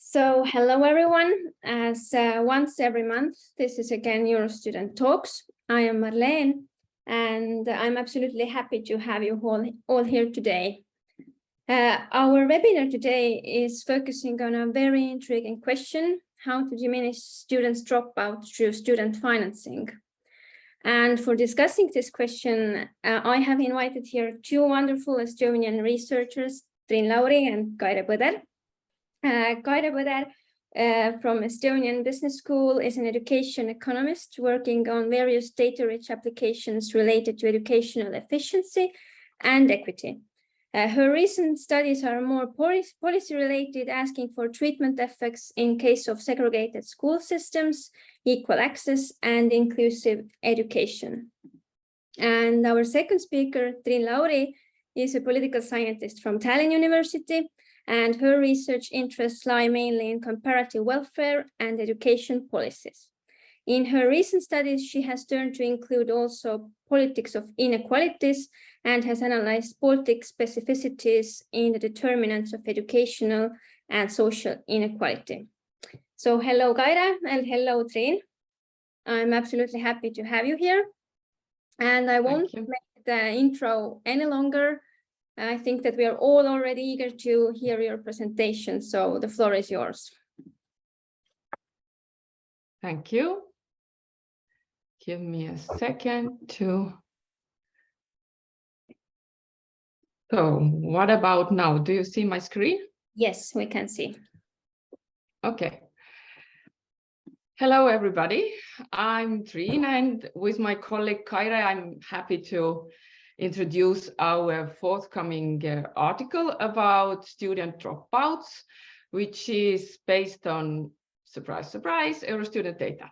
So hello everyone, as once every month, this is again EUROSTUDENT Talks. I am Marlene, and I'm absolutely happy to have you all here today. Our webinar today is focusing on a very intriguing question, how to diminish students' dropout through student financing. And for discussing this question, I have invited here two wonderful Estonian researchers, Triin Lauri and Kaire Põder. Kaire Põder from Estonian Business School is an education economist working on various data-rich applications related to educational efficiency and equity. Her recent studies are more policy-related, asking for treatment effects in case of segregated school systems, equal access, and inclusive education. And our second speaker, Triin Lauri, is a political scientist from Tallinn University, and her research interests lie mainly in comparative welfare and education policies. In her recent studies, she has turned to include also politics of inequalities and has analyzed Baltic specificities in the determinants of educational and social inequality. So hello, Kaire, and hello, Triin. I'm absolutely happy to have you here. And I won't make the intro any longer. I think that we are all already eager to hear your presentation, so the floor is yours. Thank you. Give me a second to... So what about now? Do you see my screen? Yes, we can see. Okay. Hello, everybody. I'm Triin, and with my colleague Kaire, I'm happy to introduce our forthcoming article about student dropouts, which is based on, surprise, surprise, EUROSTUDENT data.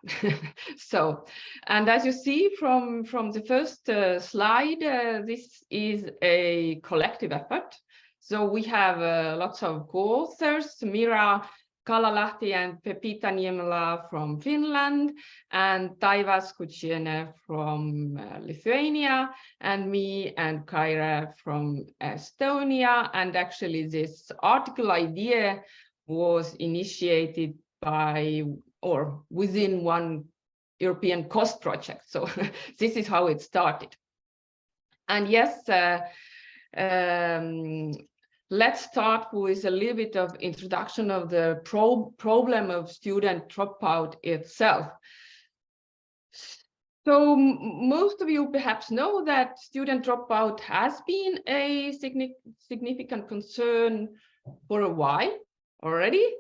So, and as you see from the first slide, this is a collective effort. So we have lots of co-authors, Mira Kalalahti and Pepita Niemela from Finland, and Taivas Kuchiene from Lithuania, and me and Kaire from Estonia. And actually this article idea was initiated by or within one European cost project. So this is how it started. And yes, let's start with a little bit of introduction of the problem of student dropout itself. So most of you perhaps know that student dropout has been a significant concern for a while already.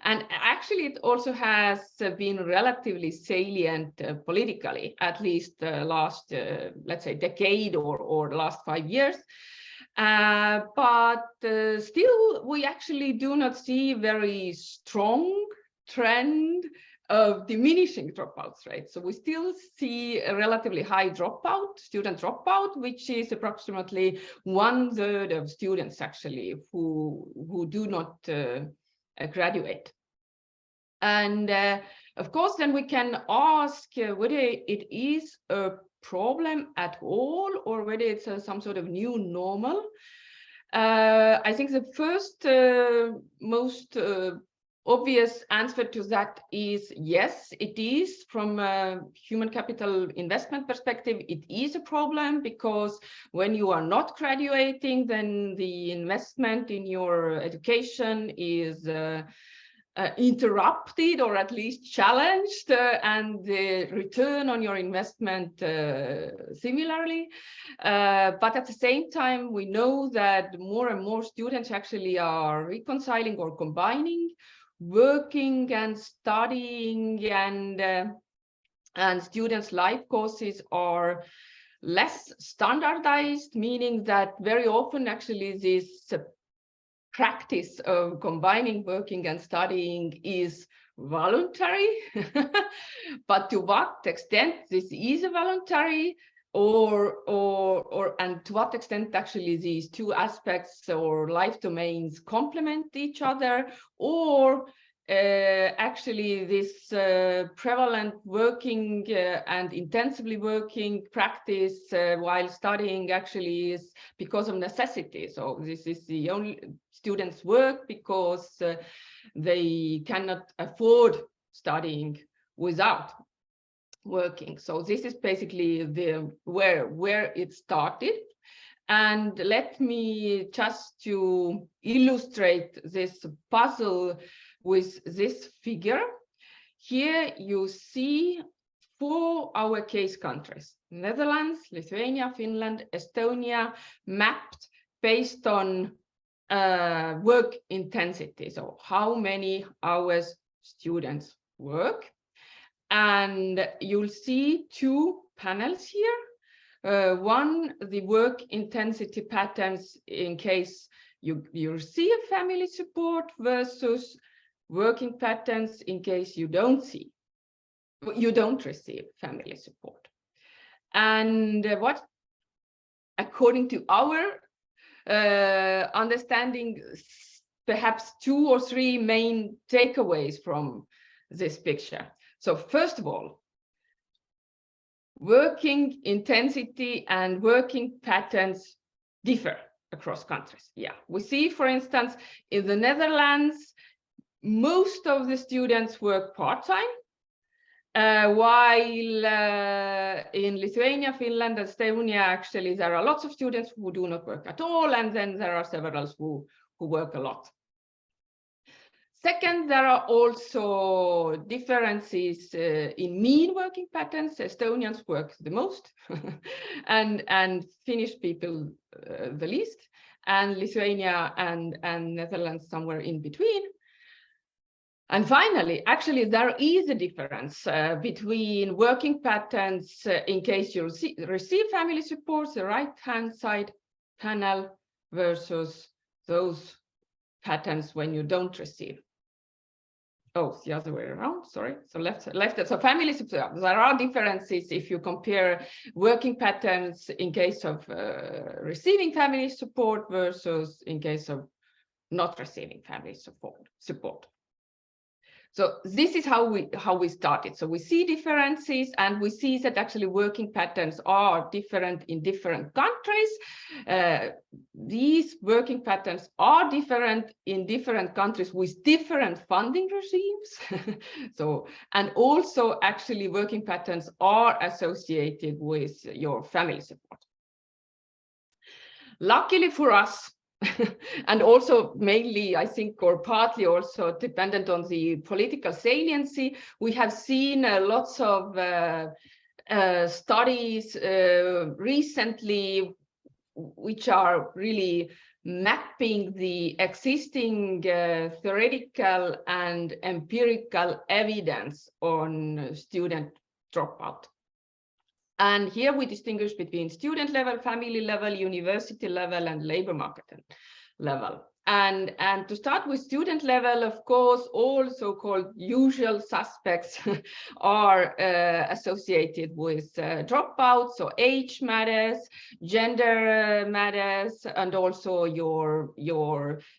And actually it also has been relatively salient politically, at least last, let's say, decade or last 5 years. But still, we actually do not see very strong trend of diminishing dropouts rate. So we still see a relatively high dropout, student dropout, which is approximately 1/3 of students actually who do not graduate. And of course, then we can ask whether it is a problem at all or whether it's some sort of new normal. I think the first most obvious answer to that is yes, it is. From a human capital investment perspective, it is a problem, because when you are not graduating, then the investment in your education is interrupted or at least challenged, and the return on your investment similarly. But at the same time, we know that more and more students actually are reconciling or combining working and studying, and students' life courses are less standardized, meaning that very often actually this practice of combining working and studying is voluntary. But to what extent this is a voluntary, and to what extent actually these two aspects or life domains complement each other, or actually this prevalent working and intensively working practice while studying actually is because of necessity. So this is the only, students work because they cannot afford studying without working. So this is basically the where it started. And let me just to illustrate this puzzle with this figure. Here you see 4 our case countries: Netherlands, Lithuania, Finland, Estonia, mapped based on work intensity. So how many hours students work. And you'll see 2 panels here. One, the work intensity patterns in case you receive family support versus working patterns in case you don't receive family support. And what, according to our understanding, perhaps 2 or 3 main takeaways from this picture. So first of all, working intensity and working patterns differ across countries. Yeah, we see, for instance, in the Netherlands, most of the students work part-time, while in Lithuania, Finland, and Estonia, actually, there are lots of students who do not work at all, and then there are several who work a lot. Second, there are also differences in mean working patterns. Estonians work the most, and Finnish people the least, and Lithuania and Netherlands somewhere in between. And finally, actually, there is a difference between working patterns in case you receive family support, the right-hand side panel, versus those patterns when you don't receive. Oh, the other way around, sorry. So left. So family support, there are differences if you compare working patterns in case of receiving family support versus in case of not receiving family support. So this is how we started. So we see differences, and we see that actually working patterns are different in different countries. These working patterns are different in different countries with different funding regimes. So, and also actually working patterns are associated with your family support. Luckily for us, and also mainly, I think, or partly also dependent on the political saliency, we have seen lots of studies recently which are really mapping the existing theoretical and empirical evidence on student dropout. And here we distinguish between student level, family level, university level, and labor market level. And to start with student level, of course, all so-called usual suspects are associated with dropout. So age matters, gender matters, and also your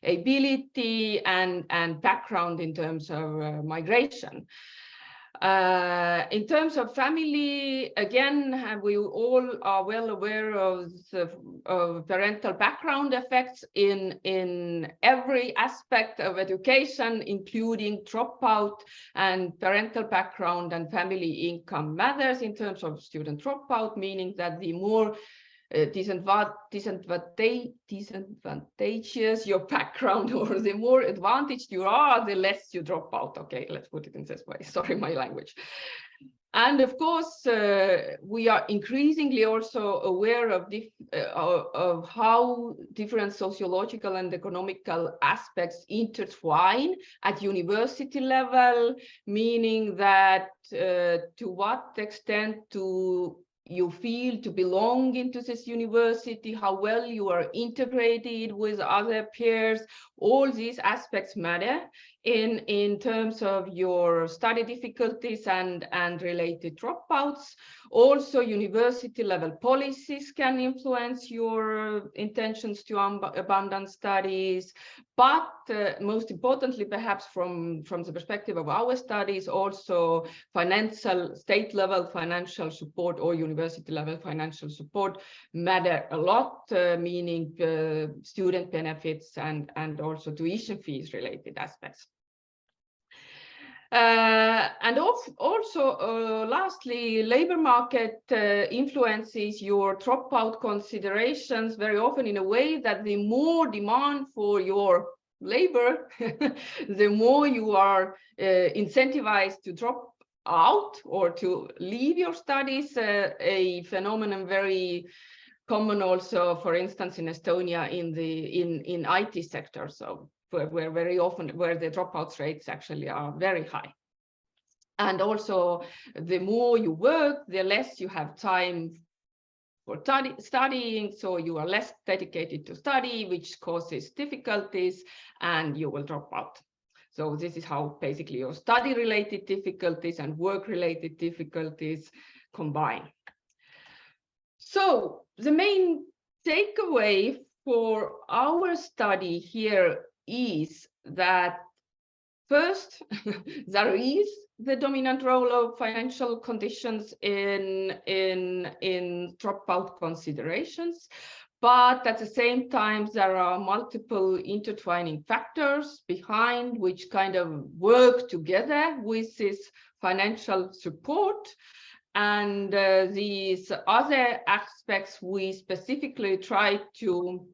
ability and background in terms of migration. In terms of family, again, we all are well aware of parental background effects in every aspect of education, including dropout, and parental background and family income matters in terms of student dropout, meaning that the more disadvantageous your background, or the more advantaged you are, the less you drop out. Okay, let's put it in this way. Sorry, my language. And of course, we are increasingly also aware of how different sociological and economical aspects intertwine at university level, meaning that to what extent you feel to belong into this university, how well you are integrated with other peers. All these aspects matter in terms of your study difficulties and related dropouts. Also, university level policies can influence your intentions to abandon studies. But most importantly, perhaps from the perspective of our studies, also state level financial support or university level financial support matter a lot, meaning student benefits and also tuition fees related aspects. And also, lastly, labor market influences your dropout considerations very often in a way that the more demand for your labor, the more you are incentivized to drop out or to leave your studies, a phenomenon very common also, for instance, in Estonia in IT sector. So where very often where the dropout rates actually are very high. And also, the more you work, the less you have time for studying, so you are less dedicated to study, which causes difficulties, and you will drop out. So this is how basically your study-related difficulties and work-related difficulties combine. So the main takeaway for our study here is that first, there is the dominant role of financial conditions in dropout considerations, but at the same time, there are multiple intertwining factors behind which kind of work together with this financial support. And these other aspects we specifically try to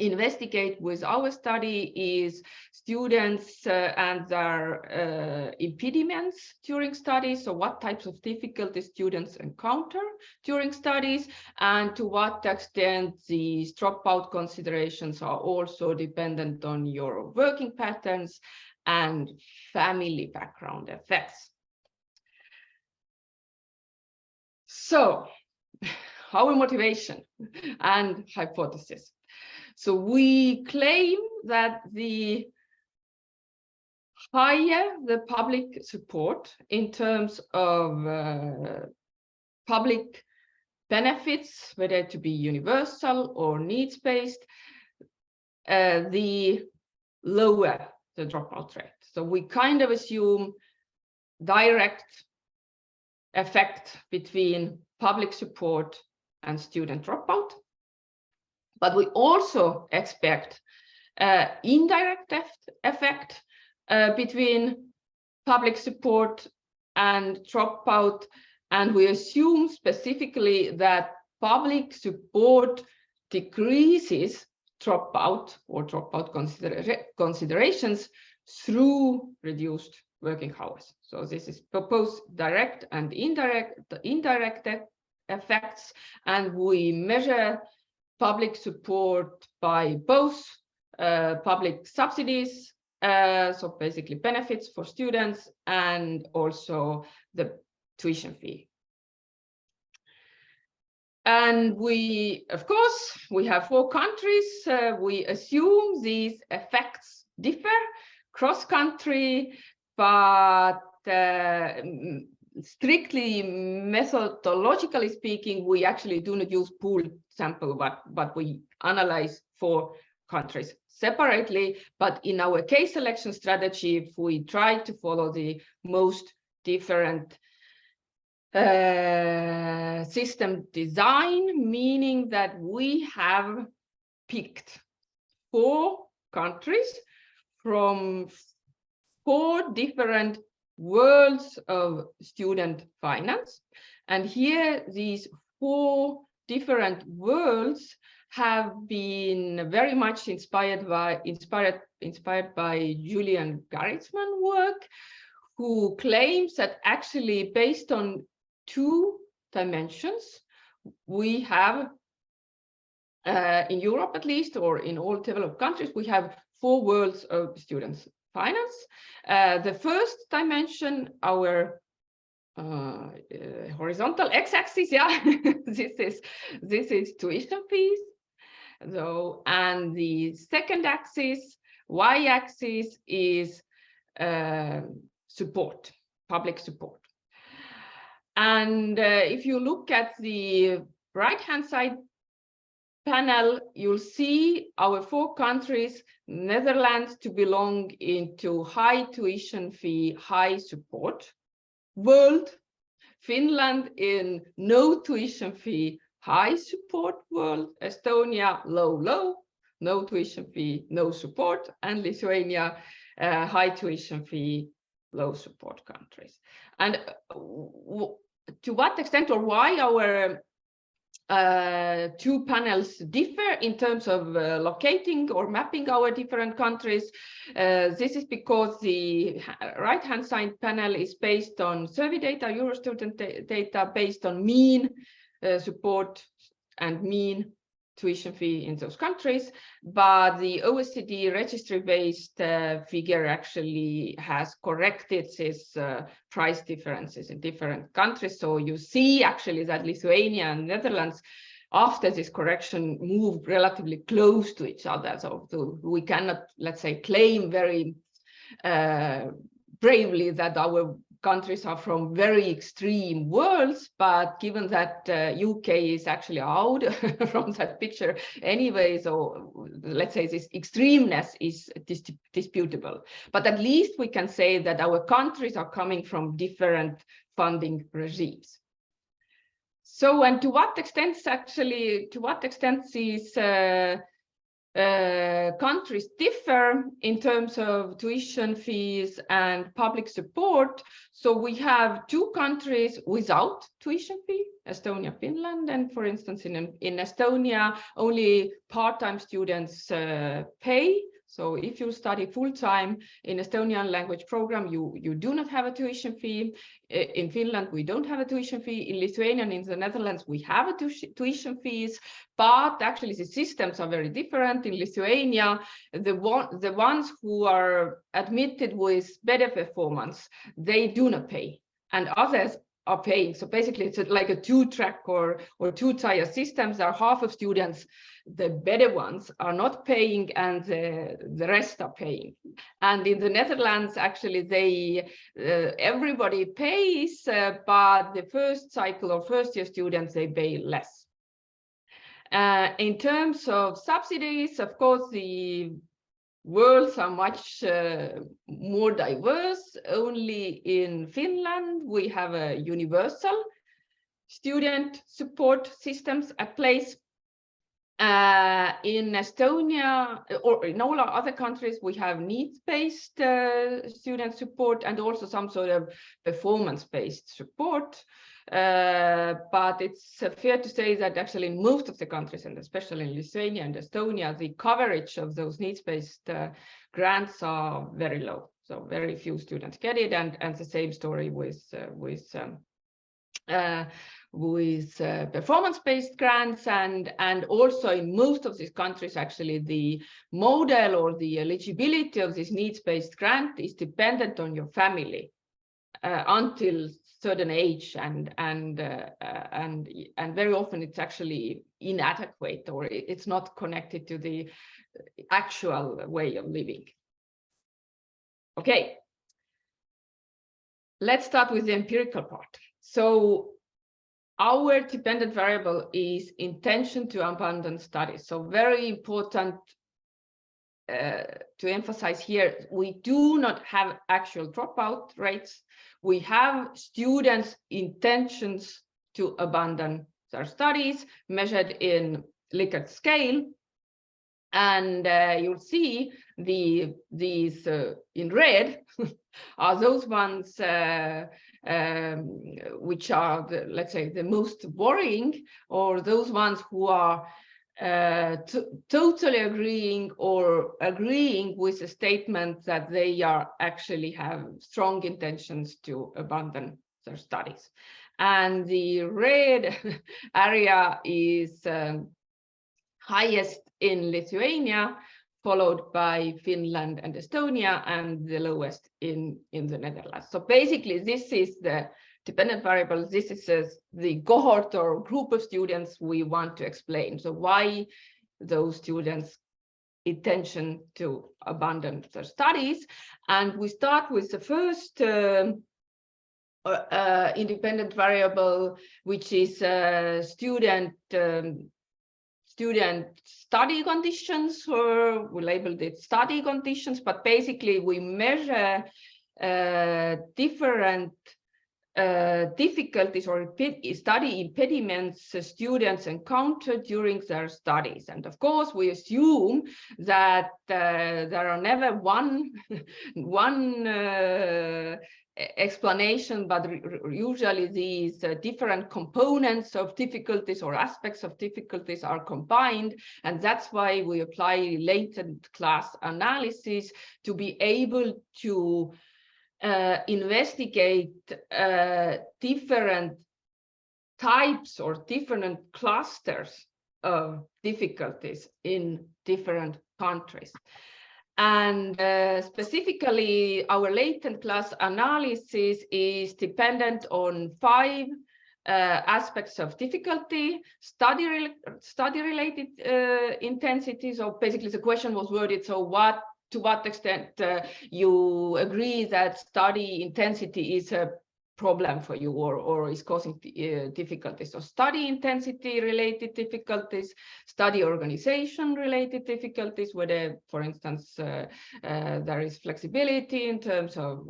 investigate with our study is students and their impediments during studies. So what types of difficulties students encounter during studies, and to what extent these dropout considerations are also dependent on your working patterns and family background effects. So, our motivation and hypothesis. So we claim that the higher the public support in terms of public benefits, whether to be universal or needs-based, the lower the dropout rate. So we kind of assume direct effect between public support and student dropout. But we also expect indirect effect between public support and dropout, and we assume specifically that public support decreases dropout or dropout considerations through reduced working hours. So this is proposed direct and indirect effects, and we measure public support by both public subsidies, so basically benefits for students, and also the tuition fee. And we, of course, we have 4 countries. We assume these effects differ cross-country, but strictly methodologically speaking, we actually do not use pooled sample, but we analyze 4 countries separately. But in our case selection strategy, we try to follow the most different system design, meaning that we have picked 4 countries from 4 different worlds of student finance. And here, these 4 different worlds have been very much inspired by Julian Garritzman's work, who claims that actually based on 2 dimensions, we have, in Europe at least, or in all developed countries, we have 4 worlds of students finance. The first dimension, our horizontal x-axis, yeah, this is tuition fees. So, and the second axis, y-axis, is support, public support. And if you look at the right-hand side panel, you'll see our 4 countries: Netherlands to belong into high tuition fee, high support world, Finland in no tuition fee, high support world, Estonia low, no tuition fee, no support, and Lithuania high tuition fee, low support countries. And to what extent or why our 2 panels differ in terms of locating or mapping our different countries. This is because the right-hand side panel is based on survey data, EUROSTUDENT data based on mean support and mean tuition fee in those countries, but the OECD registry-based figure actually has corrected this price differences in different countries. So you see actually that Lithuania and Netherlands, after this correction, moved relatively close to each other. So we cannot, let's say, claim very bravely that our countries are from very extreme worlds, but given that UK is actually out from that picture anyway, so let's say this extremeness is disputable. But at least we can say that our countries are coming from different funding regimes. So, and to what extent these countries differ in terms of tuition fees and public support. So we have 2 countries without tuition fee, Estonia, Finland, and for instance in Estonia only part-time students pay. So if you study full-time in Estonian language program, you do not have a tuition fee. In Finland, we don't have a tuition fee. In Lithuania and in the Netherlands, we have a tuition fees, but actually the systems are very different. In Lithuania, the ones who are admitted with better performance, they do not pay, and others are paying. So basically it's like a 2-track or 2-tier systems. There are half of students, the better ones, are not paying and the rest are paying. And in the Netherlands, actually everybody pays, but the first cycle or first year students, they pay less. In terms of subsidies, of course, the worlds are much more diverse. Only in Finland, we have a universal student support systems at place. In Estonia or in all our other countries, we have needs-based student support and also some sort of performance-based support. But it's fair to say that actually in most of the countries, and especially in Lithuania and Estonia, the coverage of those needs-based grants are very low. So very few students get it, and the same story with performance-based grants, and also in most of these countries, actually the model or the eligibility of this needs-based grant is dependent on your family until certain age, and very often it's actually inadequate, or it's not connected to the actual way of living. Okay, let's start with the empirical part. So our dependent variable is intention to abandon studies. So very important to emphasize here, we do not have actual dropout rates. We have students' intentions to abandon their studies measured in Likert scale. And you'll see these in red are those ones which are, let's say, the most worrying, or those ones who are totally agreeing with the statement that they are actually have strong intentions to abandon their studies. And the red area is highest in Lithuania, followed by Finland and Estonia, and the lowest in the Netherlands. So basically, this is the dependent variable. This is the cohort or group of students we want to explain. So why those students' intention to abandon their studies. And we start with the first independent variable, which is student student study conditions, or we labeled it study conditions, but basically we measure different difficulties or study impediments students encounter during their studies. And of course, we assume that there are never one explanation, but usually these different components of difficulties or aspects of difficulties are combined, and that's why we apply latent class analysis to be able to investigate different types or different clusters of difficulties in different countries. And specifically, our latent class analysis is dependent on 5 aspects of difficulty, study-related intensities. So basically, the question was worded, so to what extent you agree that study intensity is a problem for you or is causing difficulties. So study intensity related difficulties, study organization related difficulties, whether, for instance, there is flexibility in terms of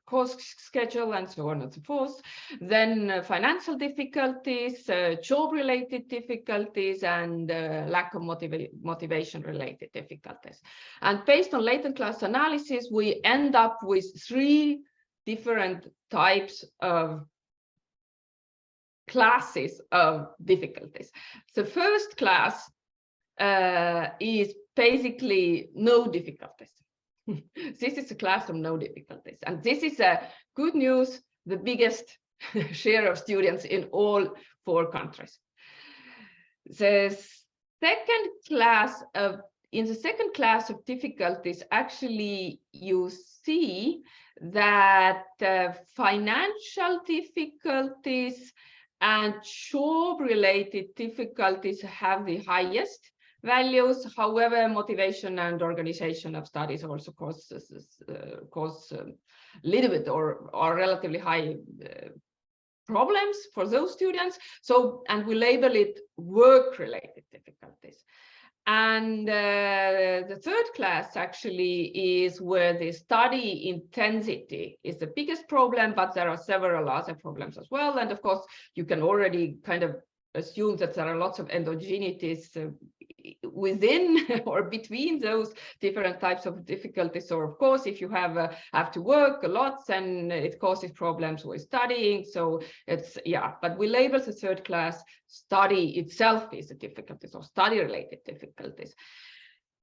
course schedule and so on and so forth. Then financial difficulties, job related difficulties, and lack of motivation related difficulties. And based on latent class analysis, we end up with 3 different types of classes of difficulties. The first class is basically no difficulties. This is a class of no difficulties. And this is a good news, the biggest share of students in all 4 countries. In the second class of difficulties, actually, you see that financial difficulties and job-related difficulties have the highest values. However, motivation and organization of studies also cause a little bit or relatively high problems for those students. So, and we label it work-related difficulties. And the third class actually is where the study intensity is the biggest problem, but there are several other problems as well. And of course, you can already kind of assume that there are lots of endogeneities within or between those different types of difficulties. So of course, if you have to work a lot, then it causes problems with studying. So it's, yeah, but we label the third class study itself is a difficulty, or study-related difficulties.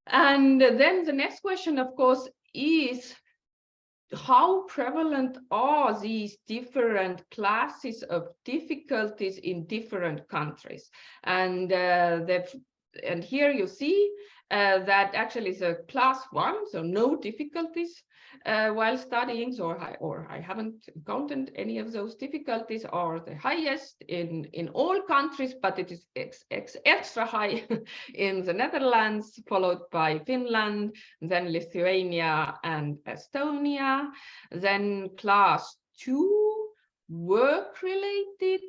And then the next question, of course, is how prevalent are these different classes of difficulties in different countries? And here you see that actually the class 1, so no difficulties while studying, so I haven't encountered any of those difficulties, are the highest in all countries, but it is extra high in the Netherlands, followed by Finland, then Lithuania and Estonia. Then class 2, work-related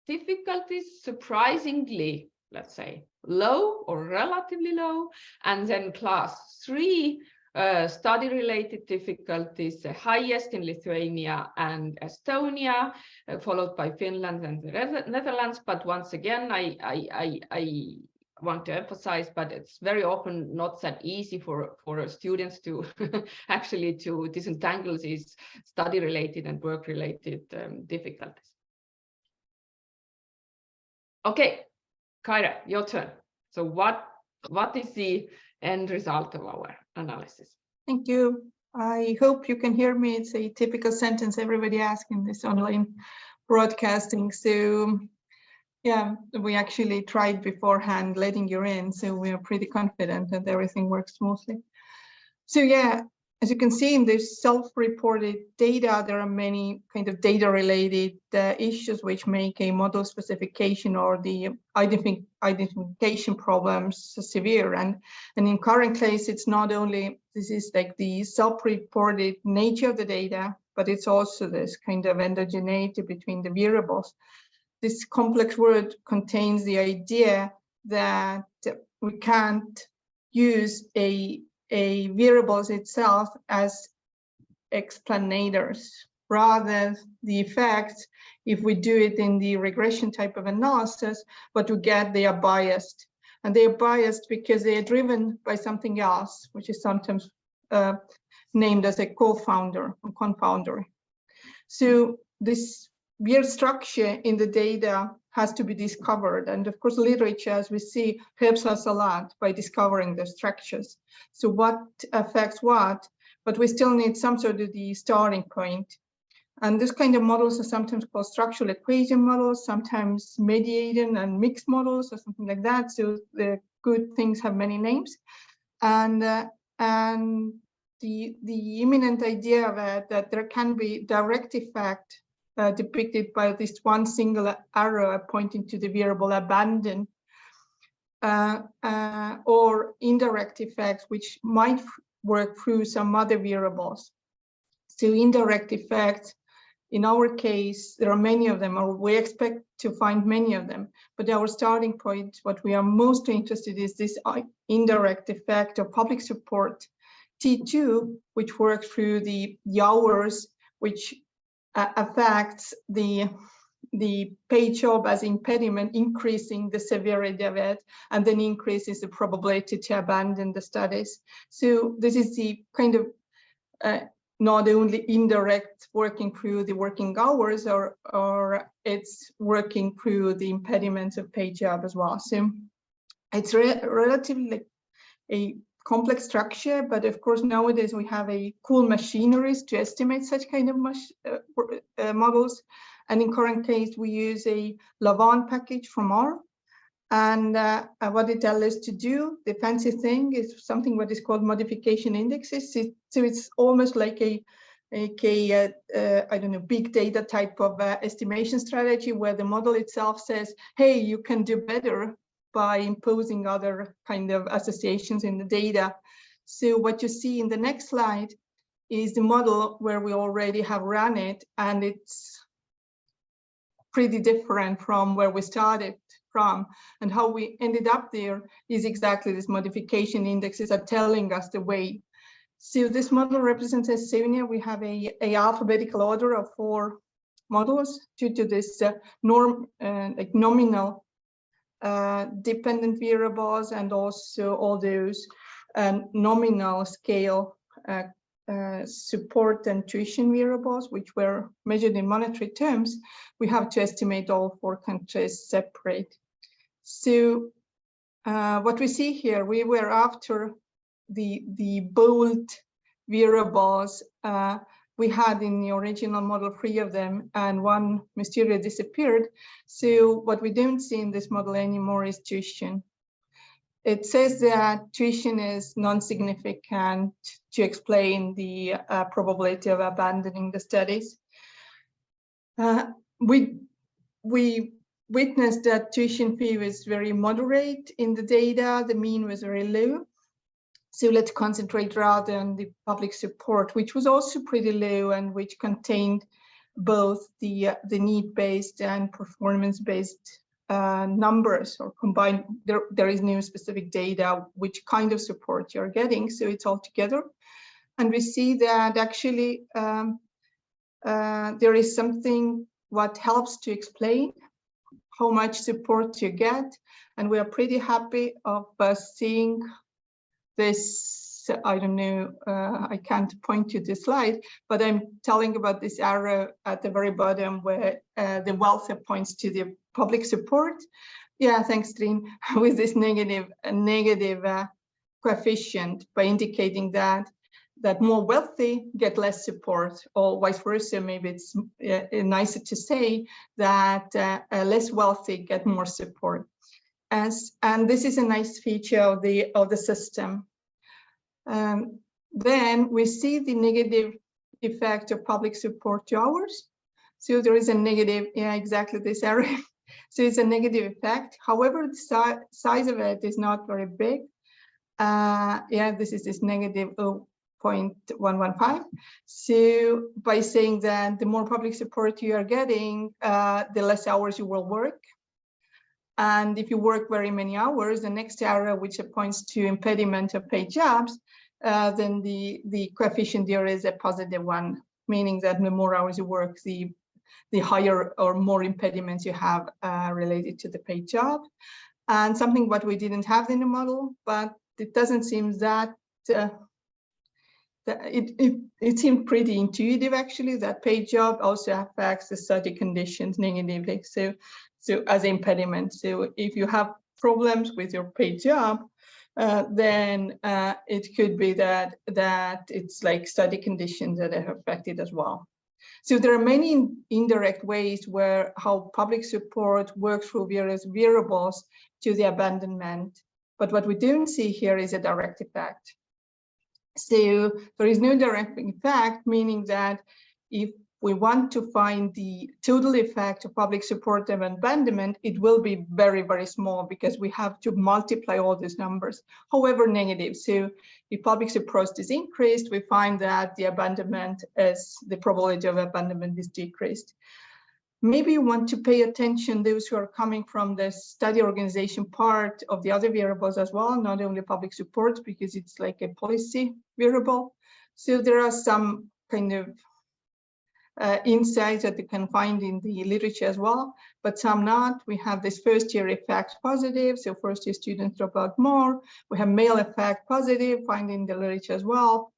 difficulties, surprisingly, let's say, low or relatively low. And then class 3, study-related difficulties, the highest in Lithuania and Estonia, followed by Finland and the Netherlands. But once again, I want to emphasize, but it's very often not that easy for students to actually to disentangle these study-related and work-related difficulties. Okay, Kaira, your turn. So what is the end result of our analysis? Thank you. I hope you can hear me. It's a typical sentence everybody asks in this online broadcasting. So yeah, we actually tried beforehand letting you in, so we are pretty confident that everything works smoothly. So yeah, as you can see in this self-reported data, there are many kind of data-related issues which make a model specification or the identification problems severe. And in current case, it's not only, this is like the self-reported nature of the data, but it's also this kind of endogeneity between the variables. This complex word contains the idea that we can't use a variables itself as explanators. Rather, the effects, if we do it in the regression type of analysis, what we get, they are biased. And they are biased because they are driven by something else, which is sometimes named as a co-founder or confounder. So this weird structure in the data has to be discovered. And of course, literature, as we see, helps us a lot by discovering the structures. So what affects what, but we still need some sort of the starting point. And this kind of models are sometimes called structural equation models, sometimes mediating and mixed models or something like that. So the good things have many names. And the imminent idea of it, that there can be direct effect depicted by this one single arrow pointing to the variable abandon, or indirect effects which might work through some other variables. So indirect effects, in our case, there are many of them, or we expect to find many of them. But our starting point, what we are most interested in, is this indirect effect of public support T2, which works through the hours, which affects the page job as impediment, increasing the severity of it, and then increases the probability to abandon the studies. So this is the kind of not only indirect working through the working hours, or it's working through the impediments of page job as well. So it's relatively like a complex structure, but of course nowadays we have a cool machineries to estimate such kind of models. And in current case, we use a Lavaan package from R. And what it tells us to do, the fancy thing, is something what is called modification indexes. So it's almost like a I don't know, big data type of estimation strategy, where the model itself says, hey, you can do better by imposing other kind of associations in the data. So what you see in the next slide is the model where we already have run it, and it's pretty different from where we started from, and how we ended up there is exactly this modification indexes are telling us the way. So this model represents Estonia. We have a alphabetical order of 4 models due to this like nominal dependent variables, and also all those nominal scale support and tuition variables, which were measured in monetary terms. We have to estimate all 4 countries separate. So what we see here, we were after the bold variables. We had in the original model 3 of them, and 1 mysteriously disappeared. So what we don't see in this model anymore is tuition. It says that tuition is non-significant to explain the probability of abandoning the studies. We witnessed that tuition fee was very moderate in the data. The mean was very low. So let's concentrate rather on the public support, which was also pretty low, and which contained both the need-based and performance-based numbers, or combined. There is no specific data which kind of support you're getting, so it's all together. And we see that actually there is something what helps to explain how much support you get, and we are pretty happy of seeing this. I don't know, I can't point to this slide, but I'm telling about this arrow at the very bottom where the welfare points to the public support. Yeah, thanks, Trine, with this negative coefficient, by indicating that more wealthy get less support, or vice versa. Maybe it's nicer to say that less wealthy get more support. And this is a nice feature of the system. Then we see the negative effect of public support to hours. So there is a negative, yeah, exactly this area. So it's a negative effect. However, the size of it is not very big. Yeah, this is this negative 0.115. So by saying that the more public support you are getting, the less hours you will work. And if you work very many hours, the next area which points to impediment of paid jobs, then the coefficient there is a positive one, meaning that the more hours you work, the higher or more impediments you have related to the paid job. And something what we didn't have in the model, but it doesn't seem that it seemed pretty intuitive actually, that paid job also affects the study conditions negatively. So as impediment. So if you have problems with your paid job, then it could be that it's like study conditions that are affected as well. So there are many indirect ways where how public support works through various variables to the abandonment. But what we don't see here is a direct effect. So there is no direct effect, meaning that if we want to find the total effect of public support of abandonment, it will be very, very small because we have to multiply all these numbers, however negative. So if public support is increased, we find that the probability of abandonment is decreased. Maybe you want to pay attention, those who are coming from the study organization part of the other variables as well, not only public support, because it's like a policy variable. So there are some kind of insights that you can find in the literature as well, but some not. We have this first year effect positive, so first year students drop out more. We have male effect positive, finding in the literature as well.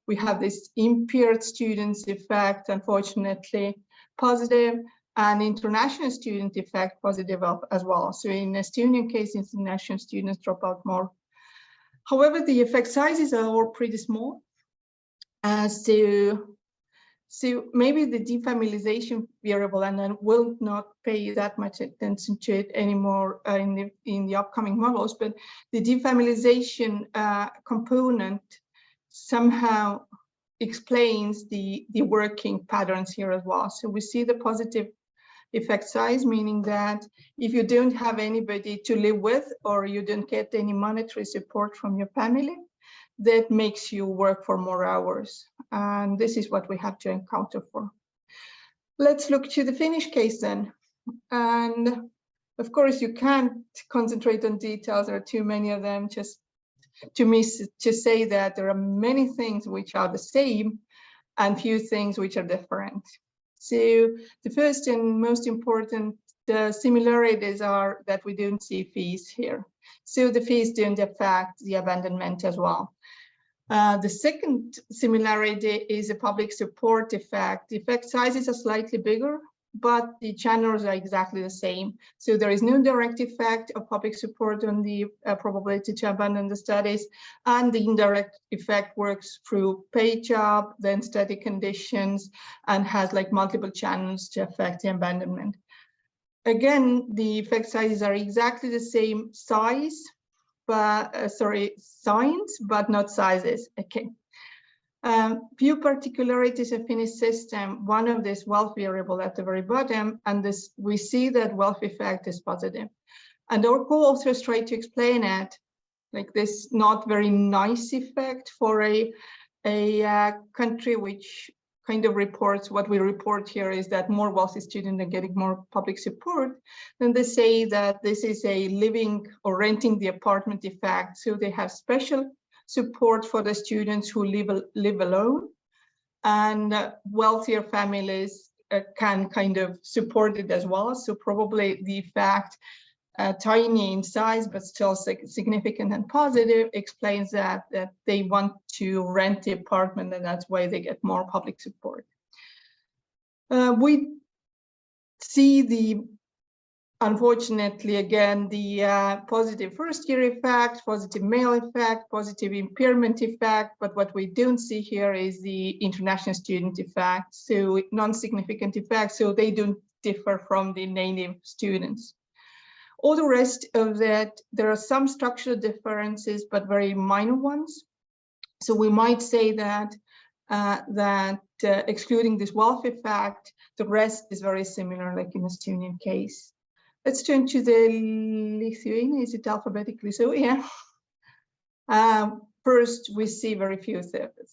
We have this impaired students effect, unfortunately, positive, and international student effect positive as well. So in Estonian case, international students drop out more. However, the effect sizes are all pretty small. So maybe the defamiliation variable, and I will not pay that much attention to it anymore in the upcoming models, but the defamiliation component somehow explains the working patterns here as well. So we see the positive effect size, meaning that if you don't have anybody to live with or you don't get any monetary support from your family, that makes you work for more hours. And this is what we have to encounter for. Let's look to the Finnish case then. And of course, you can't concentrate on details. There are too many of them. Just to say that there are many things which are the same and few things which are different. So the first and most important, the similarities are that we don't see fees here. So the fees don't affect the abandonment as well. The second similarity is a public support effect. The effect sizes are slightly bigger, but the channels are exactly the same. So there is no direct effect of public support on the probability to abandon the studies, and the indirect effect works through paid job, then study conditions, and has like multiple channels to affect the abandonment. Again, the effect sizes are exactly the same size, but signs, but not sizes. Okay. Few particularities of Finnish system. One of this wealth variable at the very bottom, and this we see that wealth effect is positive. And our co-authors try to explain it like this not very nice effect for a country which kind of reports what we report here is that more wealthy students are getting more public support. Then they say that this is a living or renting the apartment effect. So they have special support for the students who live alone, and wealthier families can kind of support it as well. So probably the effect, tiny in size but still significant and positive, explains that they want to rent the apartment, and that's why they get more public support. We see unfortunately, again, the positive first year effect, positive male effect, positive impairment effect, but what we don't see here is the international student effect, so non-significant effect, so they don't differ from the native students. All the rest of that, there are some structural differences, but very minor ones. So we might say that excluding this wealth effect, the rest is very similar, like in the Estonian case. Let's turn to the Lithuania. Is it alphabetically? So yeah. first, we see very few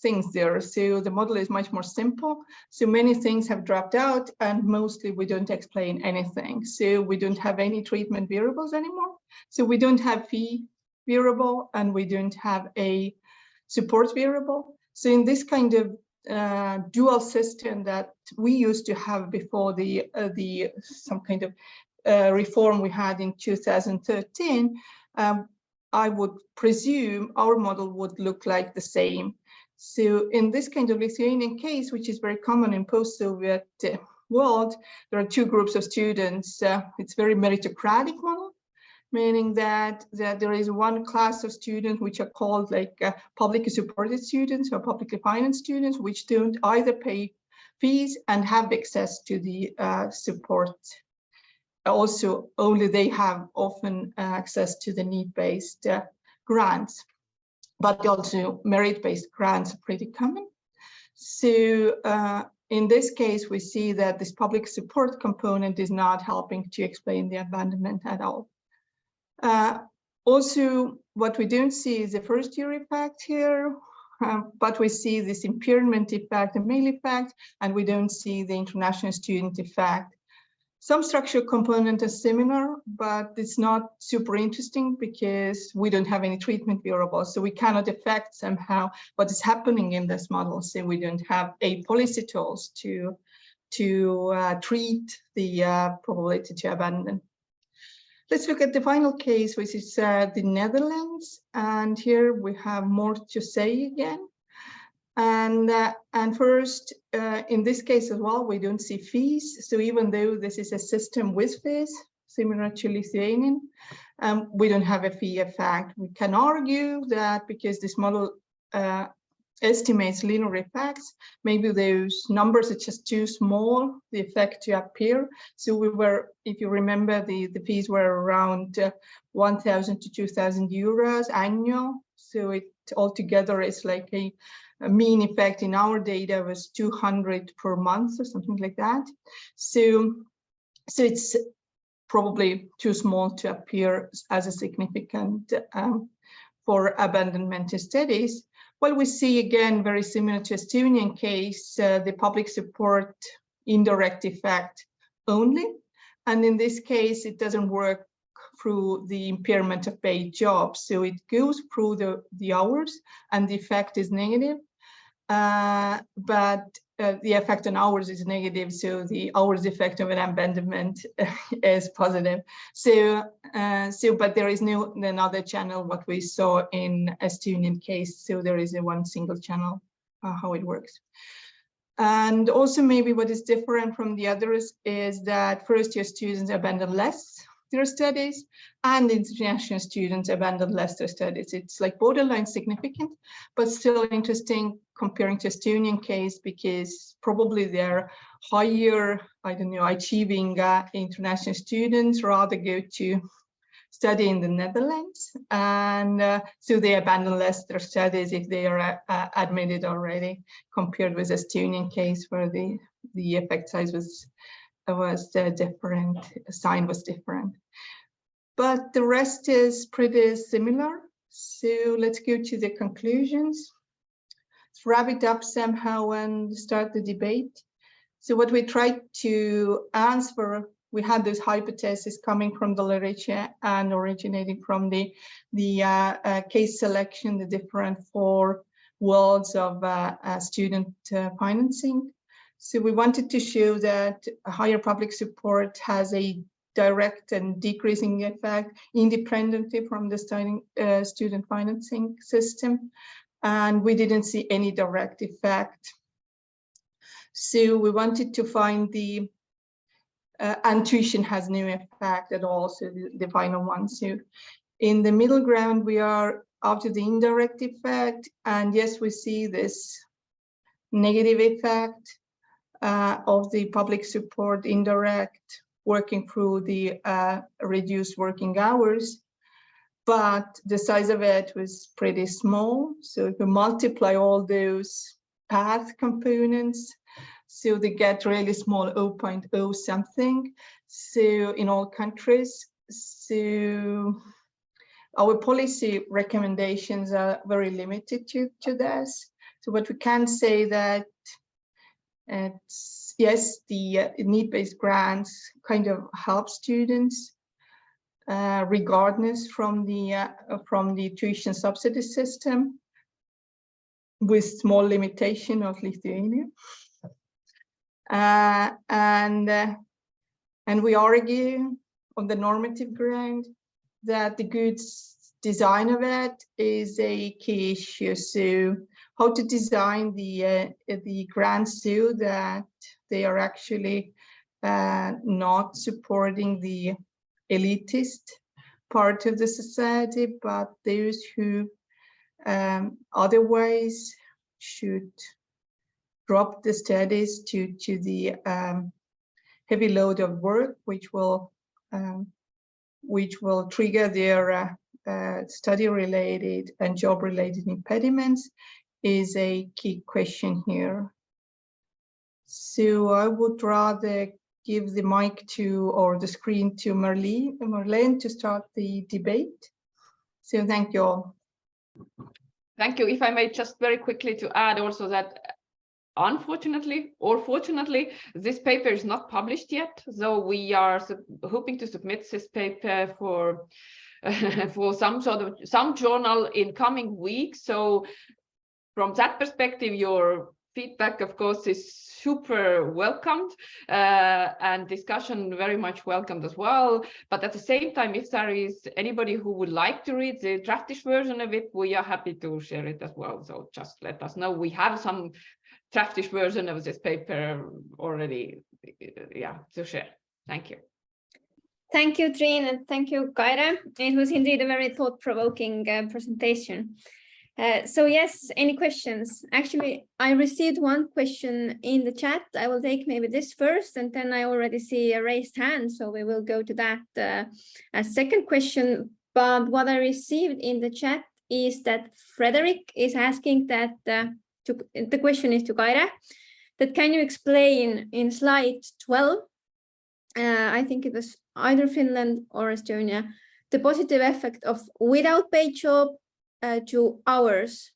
things there. So the model is much more simple. So many things have dropped out, and mostly we don't explain anything. So we don't have any treatment variables anymore. So we don't have fee variable, and we don't have a support variable. So in this kind of dual system that we used to have before the some kind of reform we had in 2013, I would presume our model would look like the same. So in this kind of Lithuanian case, which is very common in post-Soviet world, there are two groups of students. It's very meritocratic model, meaning that there is one class of students which are called like publicly supported students or publicly financed students, which don't either pay fees and have access to the support. Also, only they have often access to the need-based grants, but also merit-based grants are pretty common. So in this case, we see that this public support component is not helping to explain the abandonment at all. Also, what we don't see is the first year effect here, but we see this impairment effect and male effect, and we don't see the international student effect. Some structural component is similar, but it's not super interesting because we don't have any treatment variables, so we cannot affect somehow what is happening in this model. So we don't have a policy tools to treat the probability to abandon. Let's look at the final case, which is the Netherlands, and here we have more to say again. And first, in this case as well, we don't see fees. So even though this is a system with fees, similar to Lithuanian, we don't have a fee effect. We can argue that because this model estimates linear effects, maybe those numbers are just too small, the effect to appear. So we were, if you remember, the fees were around 1,000 to 2,000 euros annual. So it altogether is like a mean effect in our data was 200 per month or something like that. So it's probably too small to appear as a significant for abandonment studies. Well, we see again, very similar to Estonian case, the public support indirect effect only. And in this case, it doesn't work through the impairment of paid jobs. So it goes through the hours and the effect is negative, but the effect on hours is negative. So the hours effect of an abandonment is positive. So, but there is no another channel, what we saw in Estonian case. So there is a one single channel, how it works. And also maybe what is different from the others is that first year students abandon less their studies and international students abandon less their studies. It's like borderline significant, but still interesting comparing to Estonian case because probably they're higher, I don't know, achieving international students rather go to study in the Netherlands. And so they abandon less their studies if they are admitted already compared with Estonian case where the effect size was different, sign was different. But the rest is pretty similar. So let's go to the conclusions. Let's wrap it up somehow and start the debate. So what we tried to answer, we had this hypothesis coming from the literature and originating from the case selection, the different four worlds of student financing. So we wanted to show that higher public support has a direct and decreasing effect independently from the student financing system. And we didn't see any direct effect. So we wanted to find the and tuition has no effect at all, so the final one. So in the middle ground, we are after the indirect effect. And yes, we see this negative effect of the public support indirect working through the reduced working hours, but the size of it was pretty small. So if you multiply all those path components, so they get really small, 0.0 something. So in all countries, so our policy recommendations are very limited to this. So what we can say that yes, the need-based grants kind of help students regardless from the tuition subsidy system, with small limitation of Lithuania. And we argue on the normative ground that the good design of it is a key issue. So how to design the grants so that they are actually not supporting the elitist part of the society, but those who otherwise should drop the studies to the heavy load of work, which will trigger their study-related and job-related impediments, is a key question here. So I would rather give the mic to, or the screen to Marlene to start the debate. So thank you all. Thank you. If I may just very quickly to add also that unfortunately or fortunately, this paper is not published yet. So we are hoping to submit this paper for some journal in coming weeks. So from that perspective, your feedback, of course, is super welcomed, and discussion very much welcomed as well. But at the same time, if there is anybody who would like to read the draftish version of it, we are happy to share it as well. So just let us know. We have some draftish version of this paper already, to share. Thank you. Thank you, Trine, and thank you, Kaire. It was indeed a very thought-provoking presentation. So yes, any questions? Actually, I received one question in the chat. I will take maybe this first, and then I already see a raised hand, so we will go to that as second question. But what I received in the chat is that Frederick is asking that, the question is to Kaire, that can you explain in slide 12, I think it was either Finland or Estonia, the positive effect of without paid job to hours,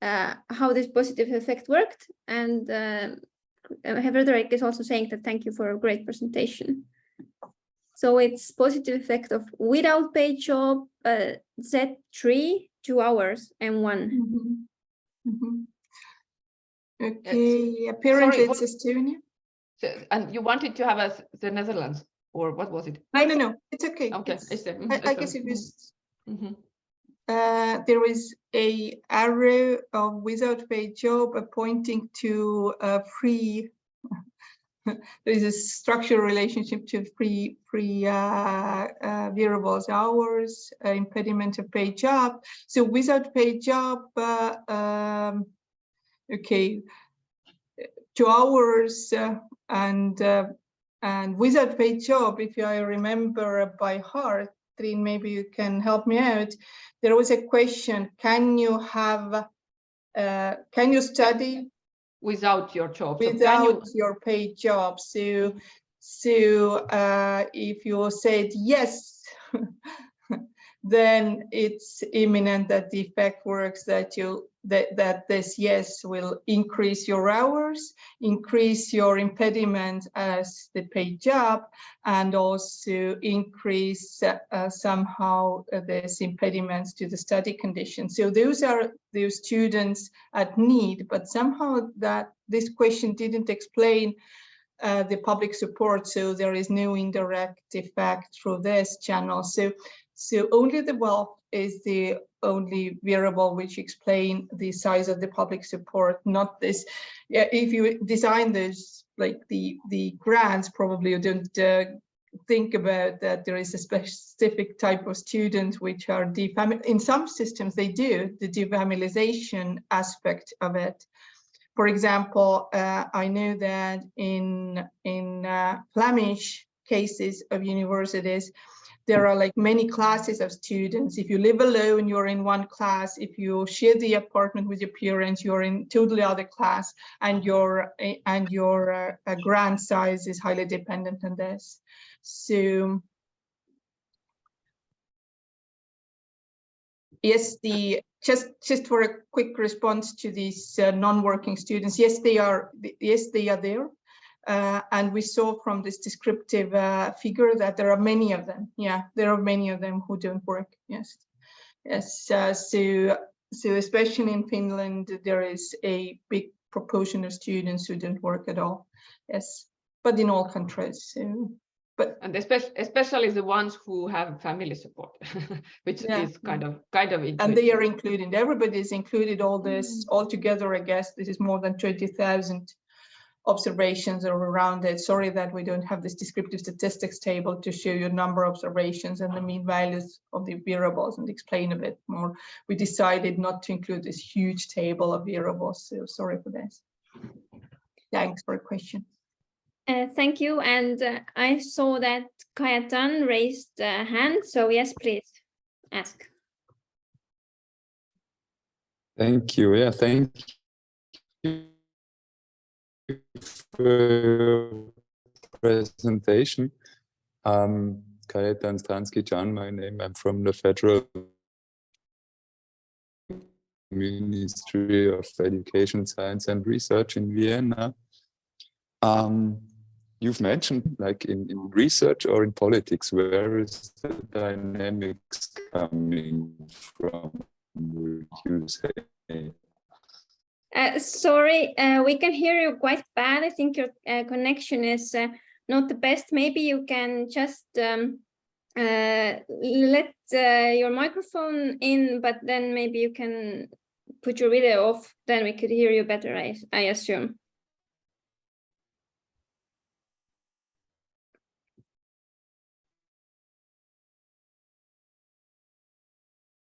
how this positive effect worked. And Frederick is also saying that thank you for a great presentation. So it's positive effect of without paid job, Z3, 2 hours, and 1. Mm-hmm. Mm-hmm. Okay, apparently it's Estonia. So, and you wanted to have the Netherlands, or what was it? No, it's okay. Okay, I guess it was. Mm-hmm. There is a arrow of without paid job pointing to free. There is a structural relationship to free variables hours, impediment of paid job. So without paid job, okay, 2 hours and without paid job. If I remember by heart, Trine, maybe you can help me out. There was a question: can you study without your job? Without your paid job? So if you said yes, then it's imminent that the effect works, that this yes will increase your hours, increase your impediment as the paid job, and also increase somehow this impediments to the study conditions. So those are those students at need, but somehow that this question didn't explain the public support, so there is no indirect effect through this channel. So only the wealth is the only variable which explain the size of the public support, not this. Yeah, if you design this, like the grants, probably you don't think about that there is a specific type of student which are defamiliarized. In some systems they do, the defamiliarization aspect of it. For example, I know that in Flemish cases of universities, there are like many classes of students. If you live alone, you're in one class. If you share the apartment with your parents, you're in totally other class, and your grant size is highly dependent on this. So yes, just for a quick response to these non-working students, yes, they are there. And we saw from this descriptive figure that there are many of them. Yeah, there are many of them who don't work. Yes, yes. So especially in Finland, there is a big proportion of students who don't work at all. Yes, but in all countries. So, and especially the ones who have family support, which is kind of and they are included. Everybody is included. All this all together, I guess this is more than 20,000 observations are around it. Sorry that we don't have this descriptive statistics table to show you number of observations and the mean values of the variables and explain a bit more. We decided not to include this huge table of variables, so sorry for this. Thanks for a question. Thank you. And I saw that Kayatan raised a hand. So yes, please ask. Thank you. Yeah, thank you for your presentation. Kayatan Stransky-Jan, my name. I'm from the Federal Ministry of Education, Science and Research in Vienna. You've mentioned, like in research or in politics, where is the dynamics coming from, would you say? Sorry, we can hear you quite bad. I think your connection is not the best. Maybe you can just let your microphone in, but then maybe you can put your video off. Then we could hear you better, I assume.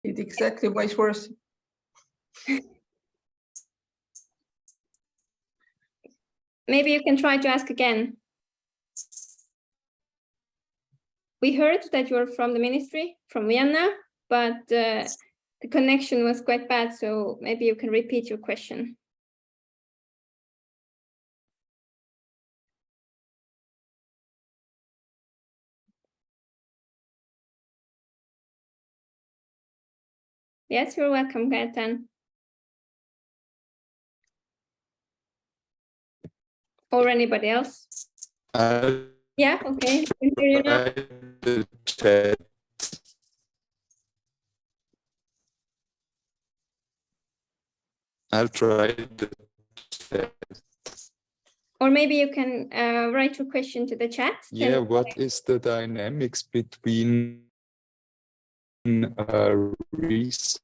It's exactly vice versa. Maybe you can try to ask again. We heard that you're from the ministry, from Vienna, but the connection was quite bad, so maybe you can repeat your question. Yes, you're welcome, Kayatan. Or anybody else? Yeah, okay. I can hear you now. The chat. I'll try the chat. Or maybe you can write your question to the chat. Yeah, what is the dynamics between research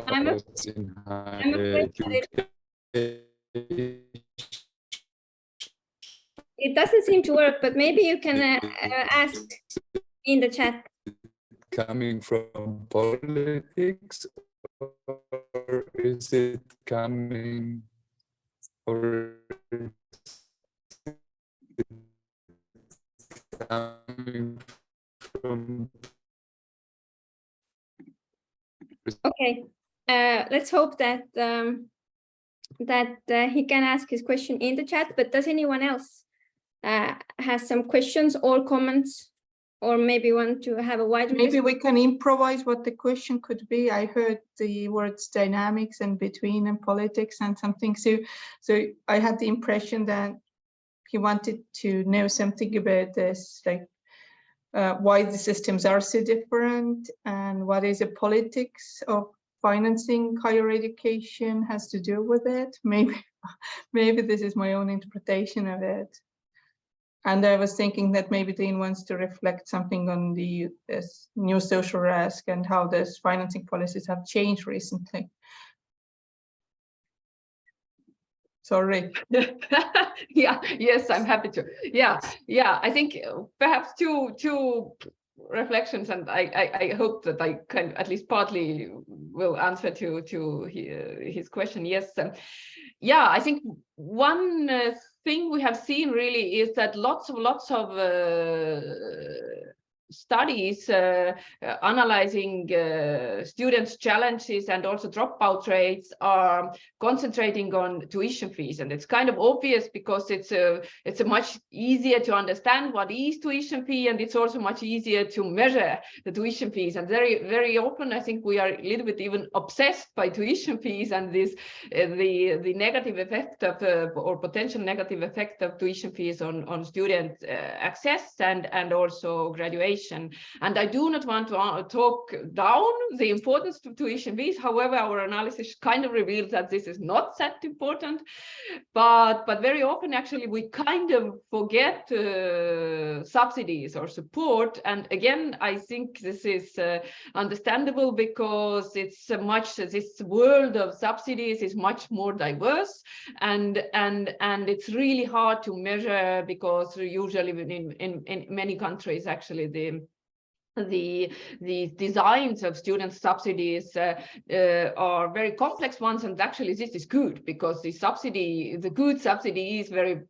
I'm afraid it doesn't seem to work, but maybe you can ask in the chat. Coming from politics, or is it coming, or coming from? Okay, let's hope that he can ask his question in the chat. But does anyone else has some questions or comments, or maybe want to have a wider Maybe we can improvise what the question could be. I heard the words dynamics and between and politics and something. So I had the impression that he wanted to know something about this, like why the systems are so different and what is the politics of financing higher education has to do with it. Maybe this is my own interpretation of it. And I was thinking that maybe Dean wants to reflect something on this new social risk and how these financing policies have changed recently. Sorry. Yeah, yes, I'm happy to. Yeah, I think perhaps two reflections, and I hope that I can at least partly will answer to his question. Yes, yeah, I think one thing we have seen really is that lots of studies analyzing students' challenges and also dropout rates are concentrating on tuition fees, and it's kind of obvious because it's a much easier to understand what is tuition fee, and it's also much easier to measure the tuition fees. And very often, I think we are a little bit even obsessed by tuition fees and this the negative effect of or potential negative effect of tuition fees on student access and also graduation. And I do not want to talk down the importance of tuition fees. However, our analysis kind of reveals that this is not that important, but very often actually we kind of forget subsidies or support. And again, I think this is understandable because it's this world of subsidies is much more diverse, and it's really hard to measure because usually in many countries actually the designs of student subsidies are very complex ones, and actually this is good because the good subsidy is very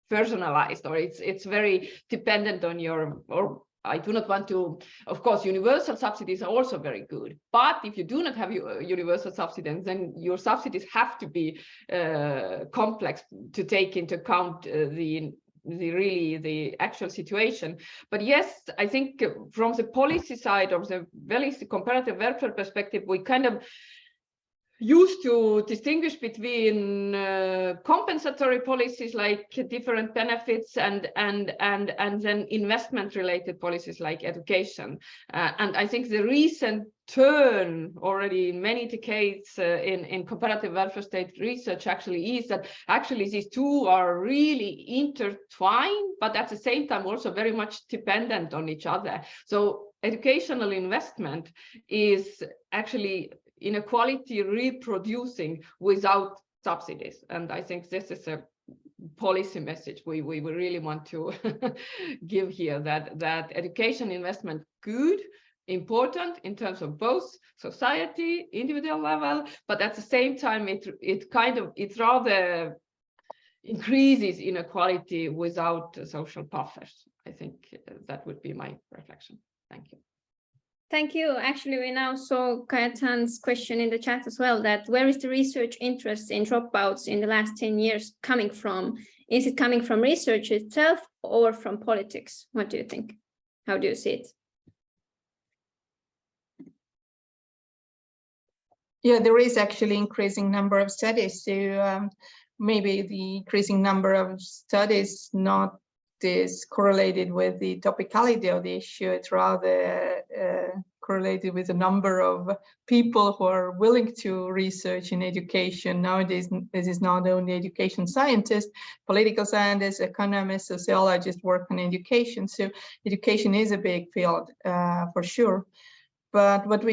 personalized, or it's very dependent on your, or I do not want to, of course, universal subsidies are also very good, but if you do not have universal subsidies, then your subsidies have to be complex to take into account the actual situation. But yes, I think from the policy side or the comparative welfare perspective, we kind of used to distinguish between compensatory policies like different benefits and then investment related policies like education. And I think the recent turn already in many decades in comparative welfare state research actually is that actually these two are really intertwined, but at the same time also very much dependent on each other. So educational investment is actually inequality reproducing without subsidies. And I think this is a policy message we really want to give here, that education investment good, important in terms of both society, individual level, but at the same time it rather increases inequality without social buffers. I think that would be my reflection. Thank you. Thank you. Actually, we now saw Kayatan's question in the chat as well, that where is the research interest in dropouts in the last 10 years coming from? Is it coming from research itself or from politics? What do you think? How do you see it? Yeah, there is actually increasing number of studies. So maybe the increasing number of studies not is correlated with the topicality of the issue. It's rather correlated with the number of people who are willing to research in education. Nowadays, this is not only education scientists, political scientists, economists, sociologists work on education. So education is a big field for sure. But what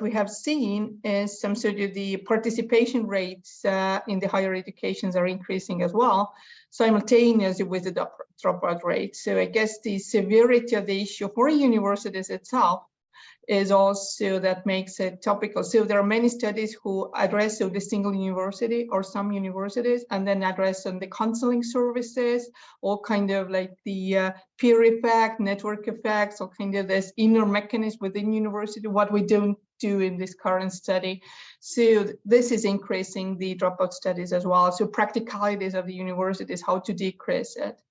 we have seen is some sort of the participation rates in the higher educations are increasing as well, simultaneously with the dropout rate. So I guess the severity of the issue for universities itself is also that makes it topical. So there are many studies who address the single university or some universities, and then address on the counseling services, all kind of like the peer effect, network effects, or kind of this inner mechanism within university, what we don't do in this current study. So this is increasing the dropout studies as well. So practicalities of the universities, how to decrease it.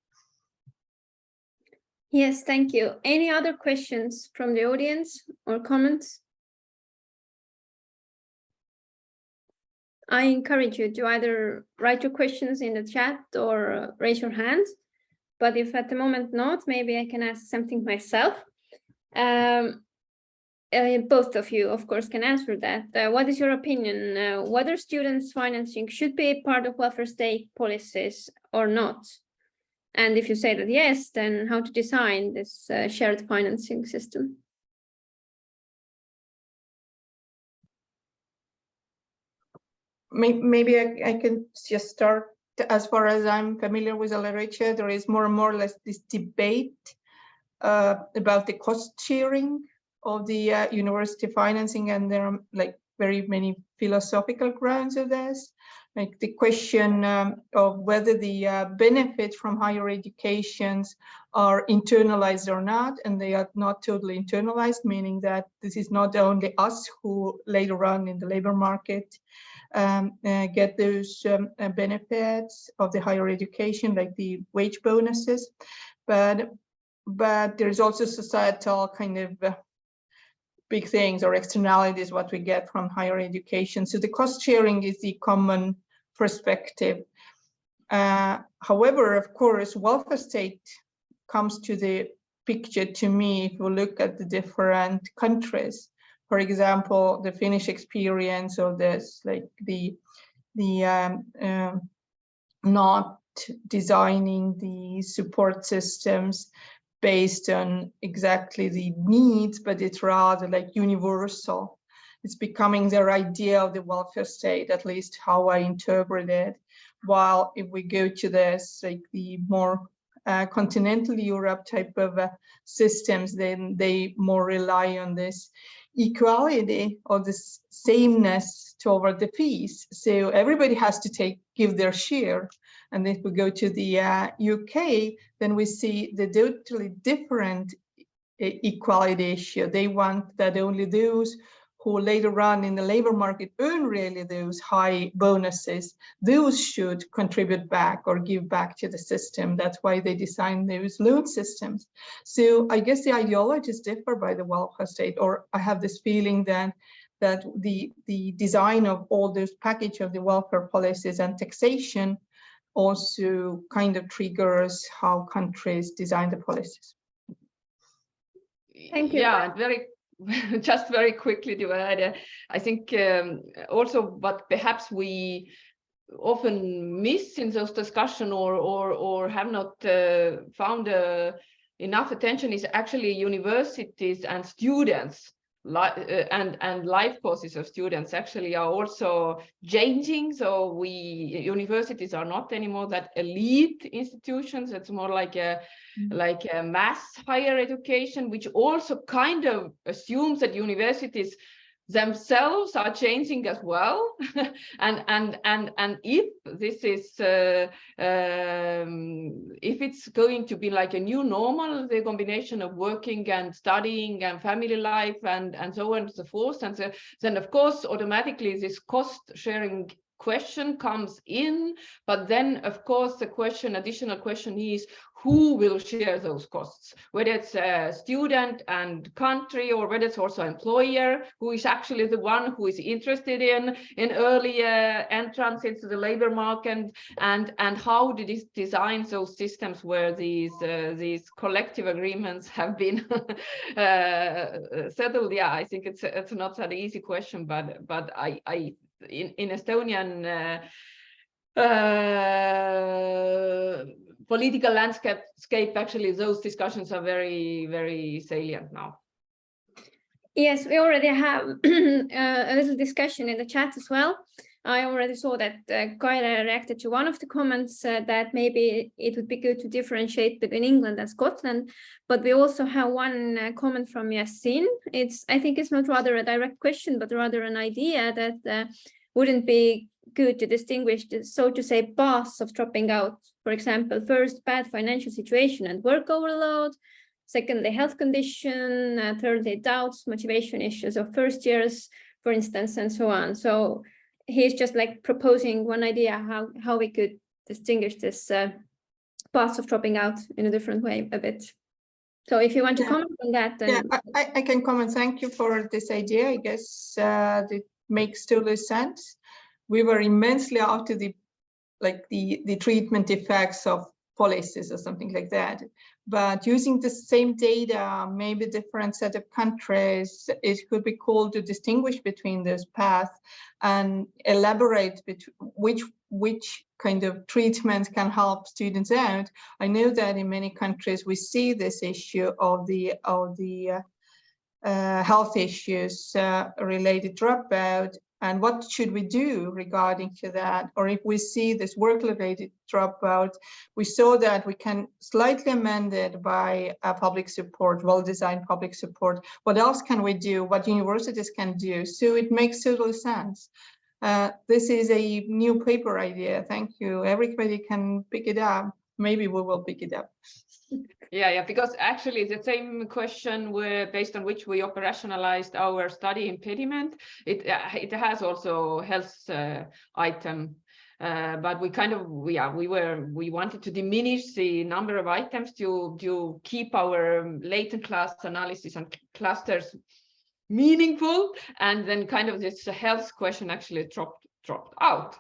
Yes, thank you. Any other questions from the audience or comments? I encourage you to either write your questions in the chat or raise your hand. But if at the moment not, maybe I can ask something myself. Both of you, of course, can answer that. What is your opinion? Whether students' financing should be a part of welfare state policies or not? And if you say that yes, then how to design this shared financing system? Maybe I can just start. As far as I'm familiar with the literature, there is more and more or less this debate about the cost sharing of the university financing, and there are like very many philosophical grounds of this. like the question of whether the benefits from higher educations are internalized or not, and they are not totally internalized, meaning that this is not only us who later on in the labor market get those benefits of the higher education, like the wage bonuses, but there's also societal kind of big things or externalities what we get from higher education. So the cost sharing is the common perspective. However, of course, welfare state comes to the picture to me if we look at the different countries. For example, the Finnish experience of this, like the not designing the support systems based on exactly the needs, but it's rather like universal. It's becoming their idea of the welfare state, at least how I interpret it. While if we go to this, like the more continental Europe type of systems, then they more rely on this equality or this sameness toward the fees. So everybody has to give their share. And if we go to the UK, then we see the totally different equality issue. They want that only those who later on in the labor market earn really those high bonuses, those should contribute back or give back to the system. That's why they designed those loan systems. So I guess the ideologies differ by the welfare state, or I have this feeling that the design of all those package of the welfare policies and taxation also kind of triggers how countries design the policies. Thank you. Yeah, just very quickly to add, I think also what perhaps we often miss in those discussions or have not found enough attention is actually universities and students. And life courses of students actually are also changing. So universities are not anymore that elite institutions. It's more like a mass higher education, which also kind of assumes that universities themselves are changing as well. and if this is if it's going to be like a new normal, the combination of working and studying and family life and so on and so forth, and so, then of course automatically this cost sharing question comes in. But then of course the additional question is who will share those costs, whether it's a student and country, or whether it's also employer who is actually the one who is interested in early entrance into the labor market, and how do they design those systems where these collective agreements have been settled. Yeah, I think it's not that easy question, but I in Estonian political landscape, actually those discussions are very, very salient now. Yes, we already have a little discussion in the chat as well. I already saw that Kaira reacted to one of the comments that maybe it would be good to differentiate between England and Scotland, but we also have one comment from Yasin. I think it's not rather a direct question, but rather an idea that wouldn't be good to distinguish the, so to say, paths of dropping out. For example, first, bad financial situation and work overload. Secondly, health condition. Thirdly, doubts, motivation issues of first years, for instance, and so on. So he's just like proposing one idea how we could distinguish this paths of dropping out in a different way a bit. So if you want to comment on that, then I can comment. Thank you for this idea. I guess it makes total sense. We were immensely out of the treatment effects of policies or something like that. But using the same data, maybe different set of countries, it could be cool to distinguish between those paths and elaborate which kind of treatment can help students out. I know that in many countries we see this issue of the health issues related dropout. And what should we do regarding to that? Or if we see this work-related dropout, we saw that we can slightly amend it by public support, well-designed public support. What else can we do? What universities can do? So it makes total sense. This is a new paper idea. Thank you. Everybody can pick it up. Maybe we will pick it up. Yeah, because actually the same question based on which we operationalized our study impediment. It has also health item, but we kind of we wanted to diminish the number of items to keep our latent class analysis and clusters meaningful, and then kind of this health question actually dropped out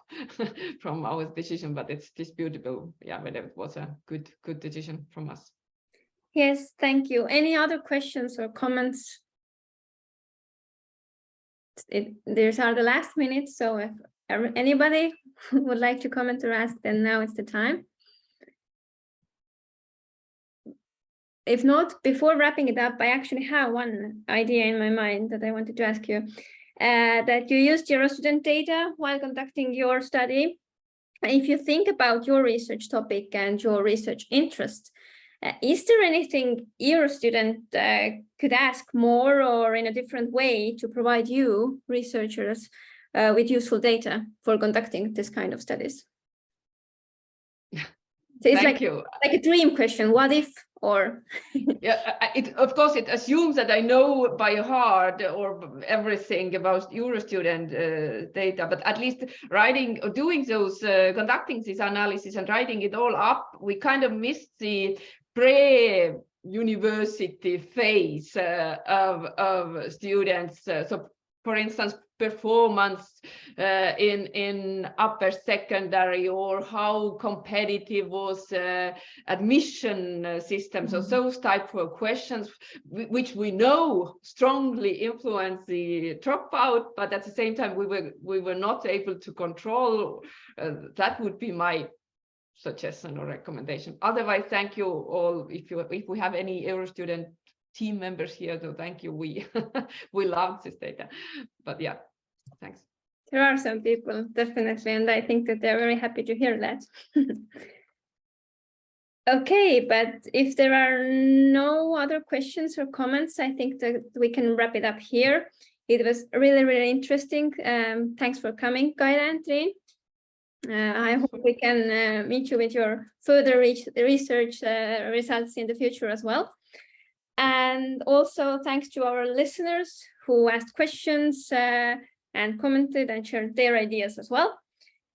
from our decision, but it's disputable, whether it was a good decision from us. Yes, thank you. Any other questions or comments? These are the last minutes, so if anybody would like to comment or ask, then now is the time. If not, before wrapping it up, I actually have one idea in my mind that I wanted to ask you. That you used EUROSTUDENT data while conducting your study. If you think about your research topic and your research interest, is there anything EUROSTUDENT could ask more or in a different way to provide you, researchers, with useful data for conducting this kind of studies? So it's like a dream question. What if? Or of course it assumes that I know by heart or everything about EUROSTUDENT data, but at least writing or doing those conducting this analysis and writing it all up, we kind of missed the pre-university phase of students. So for instance, performance in upper secondary, or how competitive was admission system. So those type of questions, which we know strongly influence the dropout, but at the same time we were not able to control. That would be my suggestion or recommendation. Otherwise, thank you all. If we have any EUROSTUDENT team members here, so thank you. We love this data, but yeah, thanks. There are some people, definitely, and I think that they're very happy to hear that. Okay, but if there are no other questions or comments, I think that we can wrap it up here. It was really, really interesting. Thanks for coming, Kaira and Triin. I hope we can meet you with your further research results in the future as well. And also thanks to our listeners who asked questions and commented and shared their ideas as well.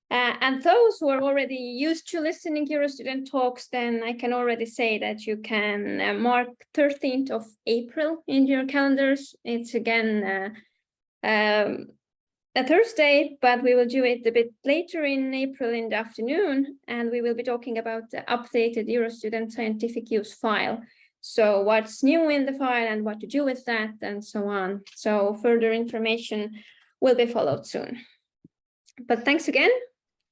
And those who are already used to listening to EUROSTUDENT Talks, then I can already say that you can mark 13th of April in your calendars. It's again a Thursday, but we will do it a bit later in April in the afternoon, and we will be talking about the updated EUROSTUDENT scientific use file. So what's new in the file and what to do with that and so on. So further information will be followed soon. But thanks again,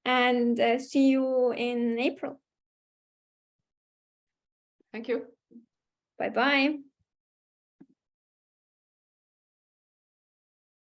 and see you in April. Thank you. Bye-bye.